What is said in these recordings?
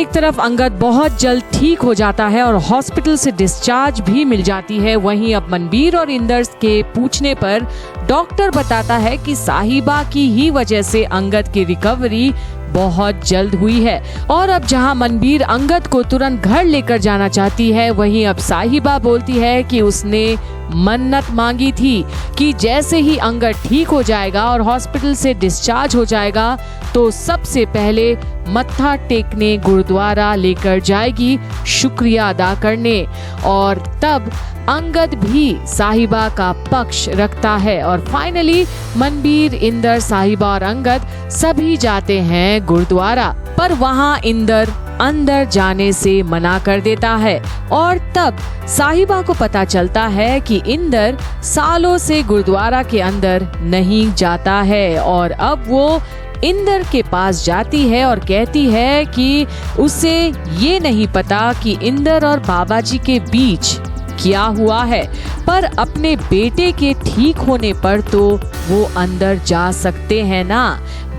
एक तरफ अंगद बहुत जल्द ठीक हो जाता है और हॉस्पिटल से डिस्चार्ज भी मिल जाती है, वहीं अब मनबीर और इंदर के पूछने पर डॉक्टर बताता है कि साहिबा की ही वजह से अंगद की रिकवरी बहुत जल्द हुई है। और अब जहां मनबीर अंगद को तुरंत घर लेकर जाना चाहती है, वहीं अब साहिबा बोलती है कि उसने मन्नत मांगी थी कि जैसे ही अंगद ठीक हो जाएगा और हॉस्पिटल से डिस्चार्ज हो जाएगा तो सबसे पहले मत्था टेकने गुरुद्वारा लेकर जाएगी शुक्रिया अदा करने। और तब अंगद भी साहिबा का पक्ष रखता है और फाइनली मनबीर, इंदर, साहिबा और अंगद सभी जाते हैं गुरुद्वारा। पर वहां इंदर अंदर जाने से मना कर देता है और तब साहिबा को पता चलता है कि इंदर सालों से गुरुद्वारा के अंदर नहीं जाता है। और अब वो इंदर के पास जाती है और कहती है कि उसे ये नहीं पता कि इंदर और बाबा जी के बीच क्या हुआ है, पर अपने बेटे के ठीक होने पर तो वो अंदर जा सकते हैं ना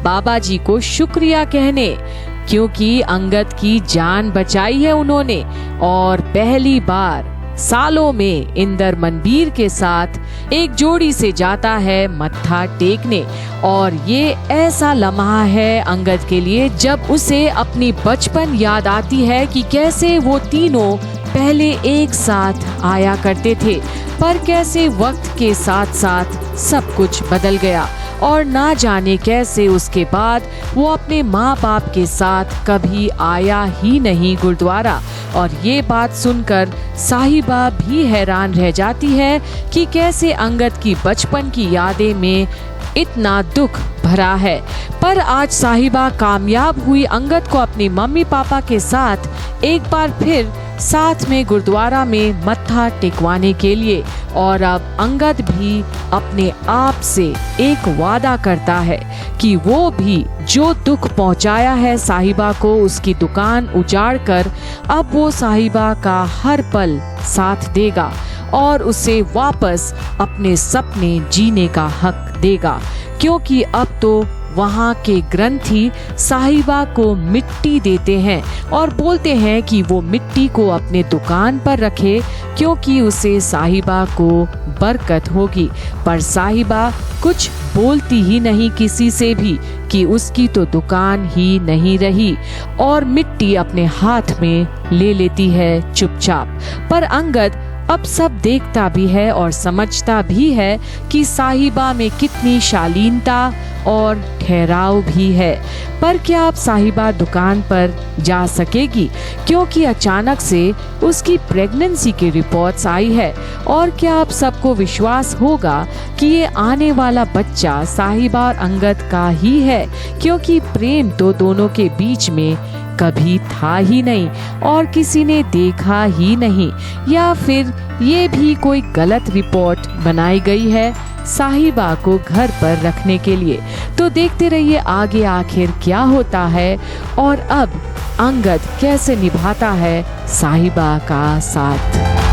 बाबा जी को शुक्रिया कहने, क्योंकि अंगद की जान बचाई है उन्होंने। और पहली बार सालों में इंदर मनबीर के साथ एक जोड़ी से जाता है मत्था टेकने। और ये ऐसा लम्हा है अंगद के लिए जब उसे अपनी बचपन याद आती है कि कैसे वो तीनों पहले एक साथ आया करते थे, पर कैसे वक्त के साथ साथ सब कुछ बदल गया और ना जाने कैसे उसके बाद वो अपने माँ बाप के साथ कभी आया ही नहीं गुरुद्वारा। और ये बात सुनकर साहिबा भी हैरान रह जाती है कि कैसे अंगद की बचपन की यादें में इतना दुख भरा है। पर आज साहिबा कामयाब हुई अंगद को अपनी मम्मी पापा के साथ एक बार फिर साथ में गुरुद्वारा में मत्था टेकवाने के लिए। और अब अंगद भी अपने आप से एक वादा करता है कि वो भी जो दुख पहुंचाया है साहिबा को, उसकी दुकान उजाड़कर अब वो साहिबा का हर पल साथ देगा और उसे वापस अपने सपने जीने का हक देगा। क्योंकि अब तो वहाँ के ग्रंथी साहिबा को मिट्टी देते हैं और बोलते हैं कि वो मिट्टी को अपने दुकान पर रखे, क्योंकि उसे साहिबा को बरकत होगी। पर साहिबा कुछ बोलती ही नहीं किसी से भी कि उसकी तो दुकान ही नहीं रही और मिट्टी अपने हाथ में ले लेती है चुपचाप। पर अंगद अब सब देखता भी है और समझता भी है कि साहिबा में कितनी शालीनता और ठहराव भी है। पर क्या अब साहिबा दुकान पर जा सकेगी, क्योंकि अचानक से उसकी प्रेगनेंसी की रिपोर्ट्स आई है। और क्या अब सबको विश्वास होगा कि ये आने वाला बच्चा साहिबा और अंगद का ही है, क्योंकि प्रेम तो दोनों के बीच में कभी था ही नहीं और किसी ने देखा ही नहीं। या फिर ये भी कोई गलत रिपोर्ट बनाई गई है साहिबा को घर पर रखने के लिए। तो देखते रहिए आगे आखिर क्या होता है और अब अंगद कैसे निभाता है साहिबा का साथ।